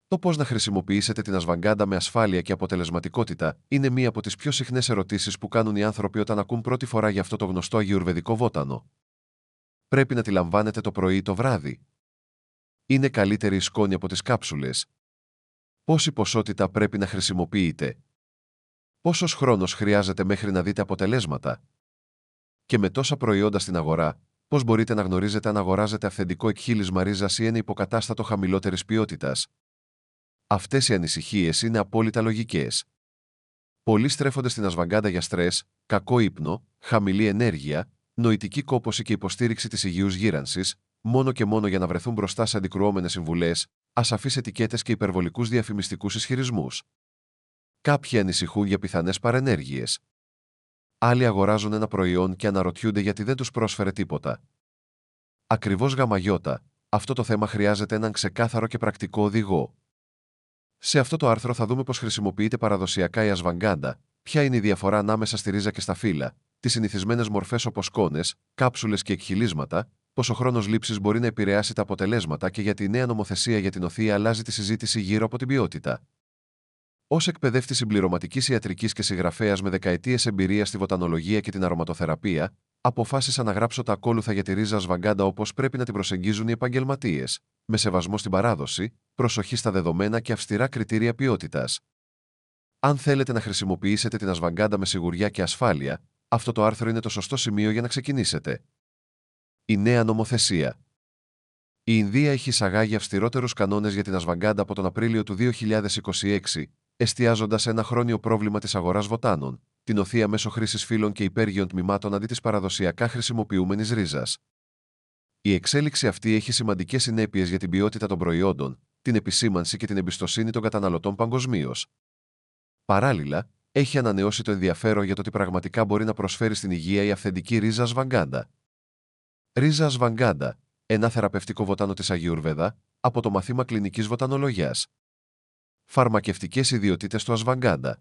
Το πώς να χρησιμοποιήσετε την ασβαγκάντα με ασφάλεια και αποτελεσματικότητα είναι μία από τις πιο συχνές ερωτήσεις που κάνουν οι άνθρωποι όταν ακούν πρώτη φορά για αυτό το γνωστό αγιουρβεδικό βότανο. Πρέπει να τη λαμβάνετε το πρωί ή το βράδυ? Είναι καλύτερη η σκόνη από τις κάψουλες? Πόση ποσότητα πρέπει να χρησιμοποιείτε? Πόσος χρόνος χρειάζεται μέχρι να δείτε αποτελέσματα? Και με τόσα προϊόντα στην αγορά, πώς μπορείτε να γνωρίζετε αν αγοράζετε αυθεντικό εκχύλισμα ρίζας ή ένα υποκατάστατο χαμηλότερης ποιότητας? Αυτές οι ανησυχίες είναι απόλυτα λογικές. Πολλοί στρέφονται στην ασβαγκάντα για στρες, κακό ύπνο, χαμηλή ενέργεια, νοητική κόπωση και υποστήριξη της υγιούς γύρανσης, μόνο και μόνο για να βρεθούν μπροστά σε αντικρουόμενες συμβουλές, ασαφείς ετικέτες και υπερβολικούς διαφημιστικούς ισχυρισμούς. Κάποιοι ανησυχούν για πιθανές παρενέργειες. Άλλοι αγοράζουν ένα προϊόν και αναρωτιούνται γιατί δεν τους πρόσφερε τίποτα. Ακριβώς γαμαγιώτα, αυτό το θέμα χρειάζεται έναν ξεκάθαρο και πρακτικό οδηγό. Σε αυτό το άρθρο θα δούμε πώς χρησιμοποιείται παραδοσιακά η ασβαγκάντα, ποια είναι η διαφορά ανάμεσα στη ρίζα και στα φύλλα, τις συνηθισμένες μορφές όπως σκόνες, κάψουλες και εκχυλίσματα, πώς ο χρόνος λήψης μπορεί να επηρεάσει τα αποτελέσματα και γιατί η νέα νομοθεσία για την οθεία αλλάζει τη συζήτηση γύρω από την ποιότητα. Ως εκπαιδεύτης συμπληρωματικής ιατρικής και συγγραφέας με δεκαετίες εμπειρία στη βοτανολογία και την αρωματοθεραπεία, αποφάσισα να γράψω τα ακόλουθα για τη ρίζα ασβαγκάντα όπως πρέπει να την προσεγγίζουν οι επαγγελματίες, με σεβασμό στην παράδοση, προσοχή στα δεδομένα και αυστηρά κριτήρια ποιότητας. Αν θέλετε να χρησιμοποιήσετε την ασβαγκάντα με σιγουριά και ασφάλεια, αυτό το άρθρο είναι το σωστό σημείο για να ξεκινήσετε. Η νέα νομοθεσία. Η Ινδία έχει εισαγάγει αυστηρότερους κανόνες για την ασβαγκάντα από τον Απρίλιο του 2026, εστιάζοντας σε ένα χρόνιο πρόβλημα της αγοράς βοτάνων, την οθεία μέσω χρήσης φύλων και υπέργειων τμήματων αντί της παραδοσιακά χρησιμοποιούμενης ρίζας. Η εξέλιξη αυτή έχει σημαντικές συνέπειες για την ποιότητα των προϊόντων, την επισήμανση και την εμπιστοσύνη των καταναλωτών παγκοσμίως. Παράλληλα, έχει ανανεώσει το ενδιαφέρον για το τι πραγματικά μπορεί να προσφέρει στην υγεία η αυθεντική ρίζα ασβαγκάντα. Ρίζα ασβαγκάντα, ένα θεραπευτικό βοτάνο της Αγιουρβέδα, από το μαθήμα κλινικής βοτανολογίας. Φαρμακευτικές ιδιότητες του ασβαγκάντα.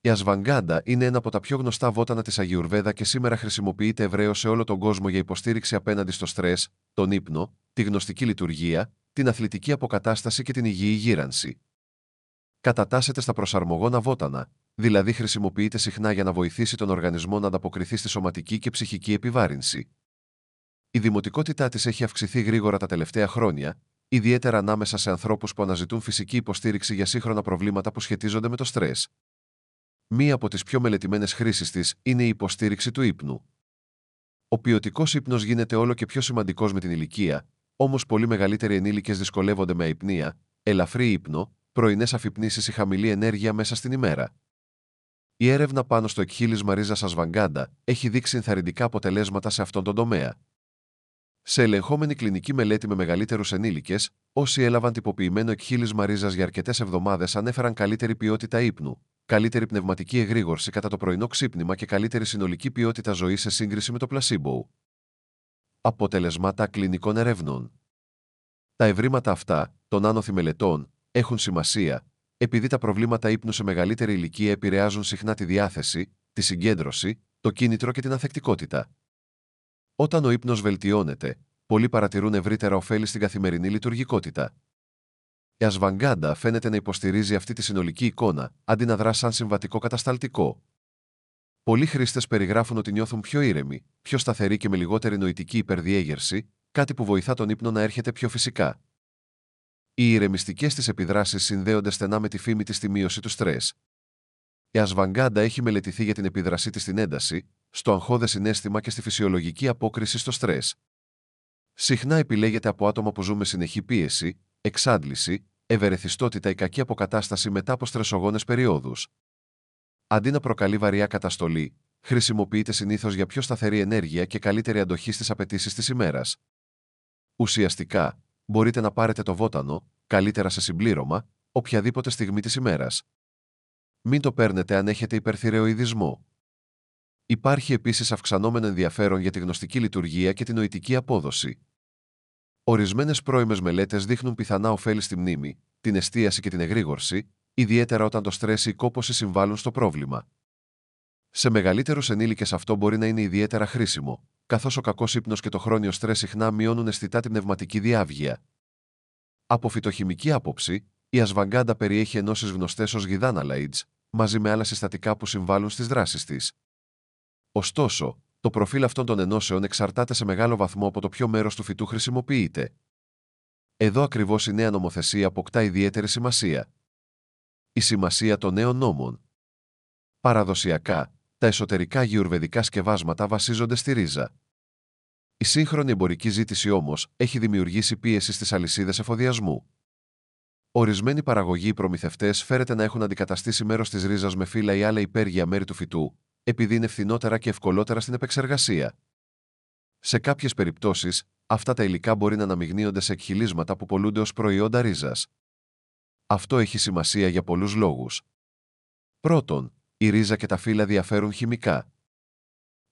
Η ασβαγκάντα είναι ένα από τα πιο γνωστά βότανα της Αγιουρβέδα και σήμερα χρησιμοποιείται ευρέως σε όλο τον κόσμο για υποστήριξη απέναντι στο στρες, τον ύπνο, τη γνωστική λειτουργία, την αθλητική αποκατάσταση και την υγιή γύρανση. Κατατάσσεται στα προσαρμογόνα βότανα, δηλαδή χρησιμοποιείται συχνά για να βοηθήσει τον οργανισμό να ανταποκριθεί στη σωματική και ψυχική επιβάρυνση. Η δημοτικότητά της έχει αυξηθεί γρήγορα τα τελευταία χρόνια, ιδιαίτερα ανάμεσα σε ανθρώπους που αναζητούν φυσική υποστήριξη για σύγχρονα προβλήματα που σχετίζονται με το στρες. Μία από τις πιο μελετημένες χρήσεις της είναι η υποστήριξη του ύπνου. Ο ποιοτικός ύπνος γίνεται όλο και πιο σημαντικός με την ηλικία, όμως πολύ μεγαλύτεροι ενήλικες δυσκολεύονται με αϊπνία, ελαφρύ ύπνο, πρωινές αφυπνήσεις ή χαμηλή ενέργεια μέσα στην ημέρα. Η έρευνα πάνω στο εκχύλισμα ρίζας ασβαγκάντα έχει δείξει ενθαρρυντικά αποτελέσματα σε αυτόν τον τομέα. Σε ελεγχόμενη κλινική μελέτη με μεγαλύτερους ενήλικες, όσοι έλαβαν τυποποιημένο εκχύλισμα ρίζας για αρκετές εβδομάδες ανέφεραν καλύτερη ποιότητα ύπνου, καλύτερη πνευματική εγρήγορση κατά το πρωινό ξύπνημα και καλύτερη συνολική ποιότητα ζωής σε σύγκριση με το πλασίμπο. Αποτελεσμάτα κλινικών ερευνών. Τα ευρήματα αυτά, των άνωθι μελετών, έχουν σημασία, επειδή τα προβλήματα ύπνου σε μεγαλύτερη ηλικία επηρεάζουν συχνά τη διάθεση, τη συγκέντρωση, το κίνητρο και την ανθεκτικότητα. Όταν ο ύπνος βελτιώνεται, πολλοί παρατηρούν ευρύτερα ωφέλη στην καθημερινή λειτουργικότητα. Η ασβαγκάντα φαίνεται να υποστηρίζει αυτή τη συνολική εικόνα, αντί να δρά σαν συμβατικό κατασταλτικό. Πολλοί χρήστες περιγράφουν ότι νιώθουν πιο ήρεμοι, πιο σταθεροί και με λιγότερη νοητική υπερδιέγερση, κάτι που βοηθά τον ύπνο να έρχεται πιο φυσικά. Οι ηρεμιστικές της επιδράσεις συνδέονται στενά με τη φήμη της στη μείωση του στρες. Η ασβαγκάντα έχει μελετηθεί για την επίδρασή της στην ένταση, στο αγχώδες συναίσθημα και στη φυσιολογική απόκριση στο στρες. Συχνά επιλέγεται από άτομα που ζουν με συνεχή πίεση, εξάντληση, ευερεθιστότητα ή κακή αποκατάσταση μετά από στρεσογόνες περιόδους. Αντί να προκαλεί βαριά καταστολή, χρησιμοποιείται συνήθως για πιο σταθερή ενέργεια και καλύτερη αντοχή στις απαιτήσεις της ημέρας. Ουσιαστικά, μπορείτε να πάρετε το βότανο, καλύτερα σε συμπλήρωμα, οποιαδήποτε στιγμή της ημέρας. Μην το παίρνετε αν έχετε υπερθυρεοειδισμό. Υπάρχει επίσης αυξανόμενο ενδιαφέρον για τη γνωστική λειτουργία και την νοητική απόδοση. Ορισμένες πρώιμες μελέτες δείχνουν πιθανά ωφέλη στη μνήμη, την εστίαση και την εγρήγορση, ιδιαίτερα όταν το στρες ή η κόπωση συμβάλλουν στο πρόβλημα. Σε μεγαλύτερους ενήλικες αυτό μπορεί να είναι ιδιαίτερα χρήσιμο, καθώς ο κακός ύπνος και το χρόνιο στρες συχνά μειώνουν αισθητά την πνευματική διάβγεια. Από φυτοχημική άποψη, Η ασβαγκάντα περιέχει ενώσεις γνωστές ως γιδάναλαidς, μαζί με άλλα συστατικά που συμβάλλουν στις δράσεις της. Ωστόσο, το προφίλ αυτών των ενώσεων εξαρτάται σε μεγάλο βαθμό από το ποιο μέρος του φυτού χρησιμοποιείται. Εδώ ακριβώς η νέα νομοθεσία αποκτά ιδιαίτερη σημασία. Η σημασία των νέων νόμων. Παραδοσιακά, τα εσωτερικά γιουρβεδικά σκευάσματα βασίζονται στη ρίζα. Η σύγχρονη εμπορική ζήτηση όμως έχει δημιουργήσει πίεση στις αλυσίδες εφοδιασμού. Ορισμένοι παραγωγοί ή προμηθευτές φέρεται να έχουν αντικαταστήσει μέρος της ρίζας με φύλλα ή άλλα υπέργεια μέρη του φυτού, επειδή είναι φθηνότερα και ευκολότερα στην επεξεργασία. Σε κάποιες περιπτώσεις, αυτά τα υλικά μπορεί να αναμειγνύονται σε εκχυλίσματα που πωλούνται ως προϊόντα ρίζας. Αυτό έχει σημασία για πολλούς λόγους. Πρώτον, η ρίζα και τα φύλλα διαφέρουν χημικά.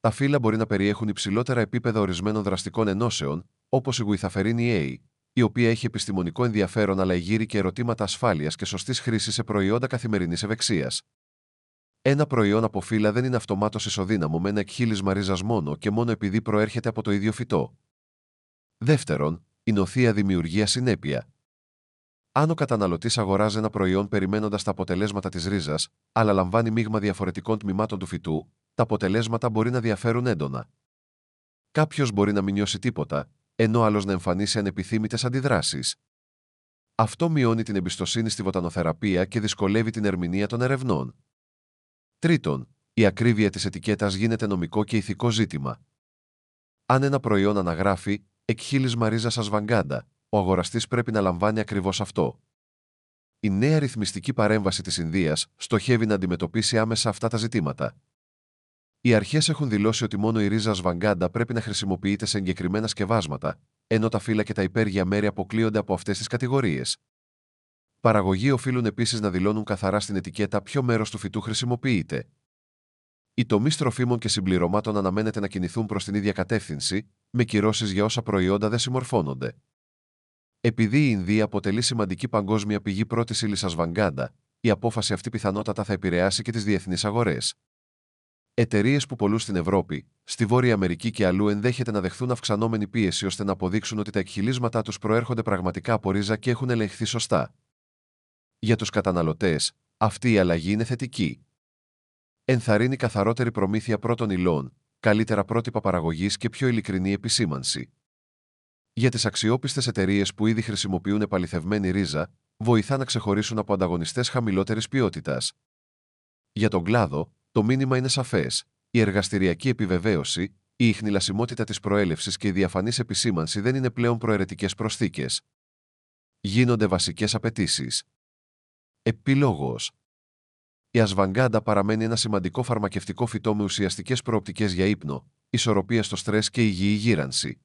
Τα φύλλα μπορεί να περιέχουν υψηλότερα επίπεδα ορισμένων δραστικών ενώσεων, όπως η γουιθαφερίνη A, η οποία έχει επιστημονικό ενδιαφέρον αλλά εγείρει και ερωτήματα ασφάλειας και σωστής χρήσης σε προϊόντα καθημερινής ευεξίας. Ένα προϊόν από φύλλα δεν είναι αυτομάτως ισοδύναμο με ένα εκχύλισμα ρίζας μόνο και μόνο επειδή προέρχεται από το ίδιο φυτό. Δεύτερον, η νοθεία δημιουργεί ασυνέπεια. Αν ο καταναλωτής αγοράζει ένα προϊόν περιμένοντας τα αποτελέσματα της ρίζας, αλλά λαμβάνει μείγμα διαφορετικών τμήματων του φυτού, τα αποτελέσματα μπορεί να διαφέρουν έντονα. Κάποιος μπορεί να μην νιώσει τίποτα, ενώ άλλος να εμφανίσει ανεπιθύμητες αντιδράσεις. Αυτό μειώνει την εμπιστοσύνη στη βοτανοθεραπεία και δυσκολεύει την ερμηνεία των ερευνών. Τρίτον, η ακρίβεια της ετικέτας γίνεται νομικό και ηθικό ζήτημα. Αν ένα προϊόν αναγράφει εκχύλισμα ρίζας ασβαγκάντα, ο αγοραστής πρέπει να λαμβάνει ακριβώς αυτό. Η νέα ρυθμιστική παρέμβαση της Ινδίας στοχεύει να αντιμετωπίσει άμεσα αυτά τα ζητήματα. Οι αρχές έχουν δηλώσει ότι μόνο η ρίζα ασβαγκάντα πρέπει να χρησιμοποιείται σε εγκεκριμένα σκευάσματα, ενώ τα φύλλα και τα υπέργεια μέρη αποκλείονται από αυτές τις κατηγορίες. Παραγωγοί οφείλουν επίσης να δηλώνουν καθαρά στην ετικέτα ποιο μέρος του φυτού χρησιμοποιείται. Οι τομείς τροφίμων και συμπληρωμάτων αναμένεται να κινηθούν προς την ίδια κατεύθυνση, με κυρώσεις για όσα προϊόντα δεν συμμορφώνονται. Επειδή η Ινδία αποτελεί σημαντική παγκόσμια πηγή πρώτης ύλης ασβαγκάντα, η απόφαση αυτή πιθανότατα θα επηρεάσει και τις διεθνείς αγορές. Εταιρείες που πωλούν στην Ευρώπη, στη Βόρεια Αμερική και αλλού ενδέχεται να δεχθούν αυξανόμενη πίεση ώστε να αποδείξουν ότι τα εκχυλίσματά τους προέρχονται πραγματικά από ρίζα και έχουν ελεγχθεί σωστά. Για τους καταναλωτές, αυτή η αλλαγή είναι θετική. Ενθαρρύνει καθαρότερη προμήθεια πρώτων υλών, καλύτερα πρότυπα παραγωγής και πιο ειλικρινή επισήμανση. Για τις αξιόπιστες εταιρείες που ήδη χρησιμοποιούν επαληθευμένη ρίζα, βοηθά να ξεχωρίσουν από ανταγωνιστές χαμηλότερης ποιότητας. Για τον κλάδο, το μήνυμα είναι σαφές. Η εργαστηριακή επιβεβαίωση, η ιχνηλασιμότητα της προέλευσης και η διαφανής επισήμανση δεν είναι πλέον προαιρετικές προσθήκες. Γίνονται βασικές απαιτήσεις. Επίλογος. Η ασβαγκάντα παραμένει ένα σημαντικό φαρμακευτικό φυτό με ουσιαστικές προοπτικές για ύπνο, ισορροπία στο στρες και υγιή γύρανση.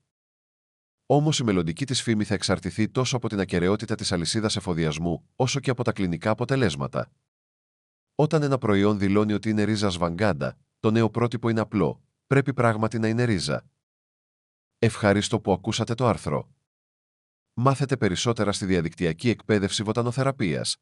Όμως η μελλοντική της φήμη θα εξαρτηθεί τόσο από την ακεραιότητα της αλυσίδας εφοδιασμού, όσο και από τα κλινικά αποτελέσματα. Όταν ένα προϊόν δηλώνει ότι είναι ρίζα ασβαγκάντα, το νέο πρότυπο είναι απλό. Πρέπει πράγματι να είναι ρίζα. Ευχαριστώ που ακούσατε το άρθρο. Μάθετε περισσότερα στη διαδικτυακή εκπαίδευση βοτανοθεραπείας.